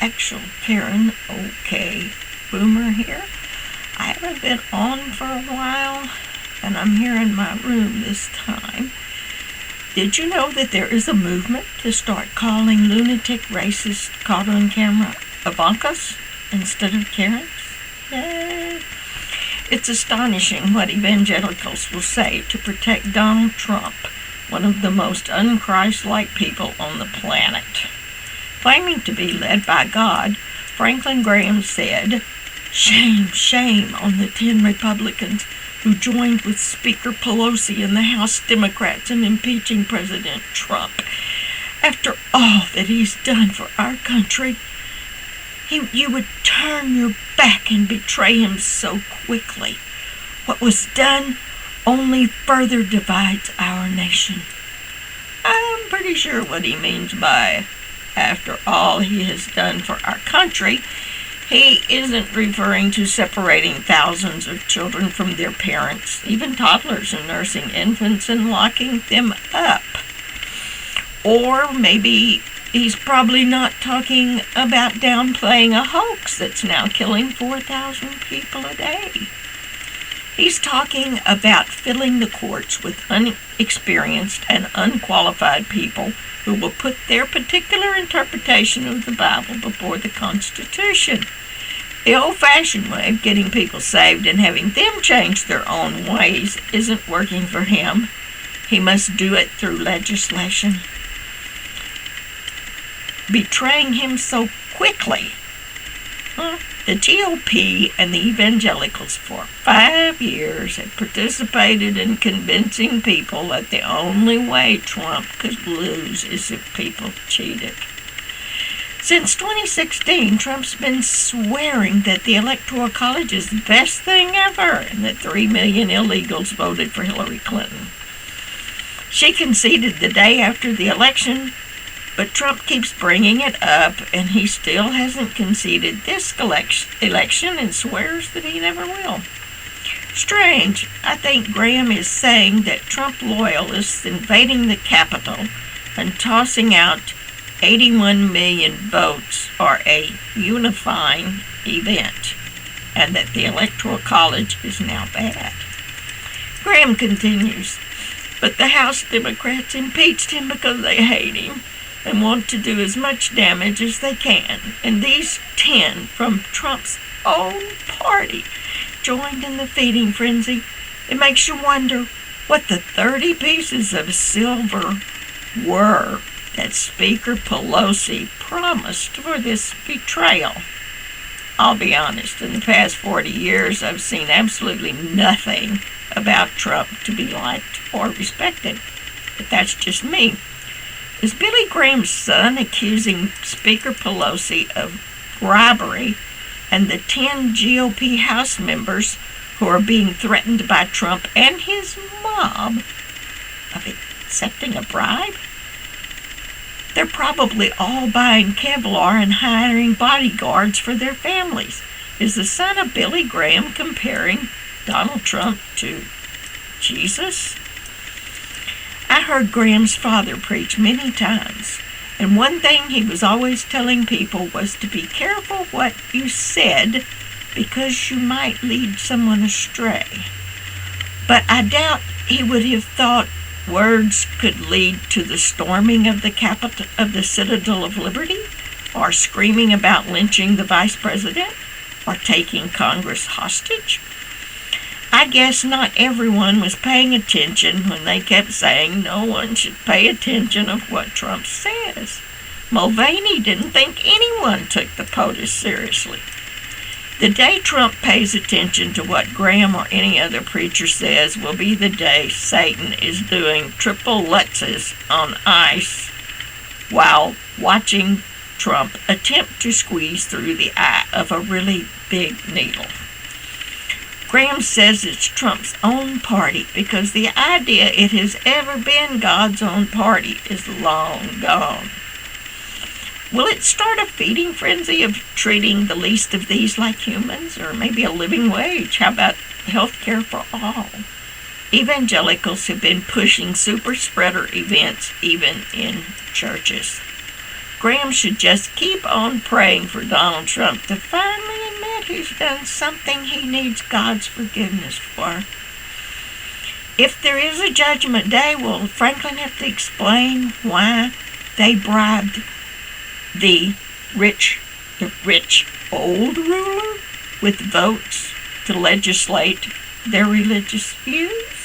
actual Karen, okay, Boomer here. I haven't been on for a while, and I'm here in my room this time. Did you know that there is a movement to start calling lunatic racist caught on camera Ivankas instead of Karens? Yay! It's astonishing what evangelicals will say to protect Donald Trump, one of the most un-Christ-like people on the planet. Claiming to be led by God, Franklin Graham said, "Shame, shame on the 10 Republicans who joined with Speaker Pelosi and the House Democrats in impeaching President Trump. After all that he's done for our country, you would turn your back and betray him so quickly. What was done only further divides our nation." I'm pretty sure what he means by "after all he has done for our country," he isn't referring to separating thousands of children from their parents, even toddlers and nursing infants, and locking them up. Or maybe he's probably not talking about downplaying a hoax that's now killing 4,000 people a day. He's talking about filling the courts with unexperienced and unqualified people who will put their particular interpretation of the Bible before the Constitution. The old-fashioned way of getting people saved and having them change their own ways isn't working for him. He must do it through legislation. Betraying him so quickly. The GOP and the evangelicals for 5 years have participated in convincing people that the only way Trump could lose is if people cheated. Since 2016, Trump's been swearing that the Electoral College is the best thing ever and that 3 million illegals voted for Hillary Clinton. She conceded the day after the election, but Trump keeps bringing it up, and he still hasn't conceded this election and swears that he never will. Strange. I think Graham is saying that Trump loyalists invading the Capitol and tossing out 81 million votes are a unifying event, and that the Electoral College is now bad. Graham continues, but the House Democrats impeached him because they hate him and want to do as much damage as they can, and these 10 from Trump's own party joined in the feeding frenzy. It makes you wonder what the 30 pieces of silver were that Speaker Pelosi promised for this betrayal. I'll be honest, in the past 40 years, I've seen absolutely nothing about Trump to be liked or respected. But that's just me. Is Billy Graham's son accusing Speaker Pelosi of bribery and the 10 GOP House members who are being threatened by Trump and his mob of accepting a bribe? They're probably all buying Kevlar and hiring bodyguards for their families. Is the son of Billy Graham comparing Donald Trump to Jesus? I heard Graham's father preach many times, and one thing he was always telling people was to be careful what you said because you might lead someone astray. But I doubt he would have thought words could lead to the storming of the Capitol, of the Citadel of Liberty, or screaming about lynching the vice president, or taking Congress hostage. I guess not everyone was paying attention when they kept saying no one should pay attention of what Trump says. Mulvaney didn't think anyone took the POTUS seriously. The day Trump pays attention to what Graham or any other preacher says will be the day Satan is doing triple Lutzes on ice while watching Trump attempt to squeeze through the eye of a really big needle. Graham says it's Trump's own party because the idea it has ever been God's own party is long gone. Will it start a feeding frenzy of treating the least of these like humans, or maybe a living wage? How about health care for all? Evangelicals have been pushing super spreader events even in churches. Graham should just keep on praying for Donald Trump to finally admit he's done something he needs God's forgiveness for. If there is a judgment day, will Franklin have to explain why they bribed the rich old ruler with votes to legislate their religious views?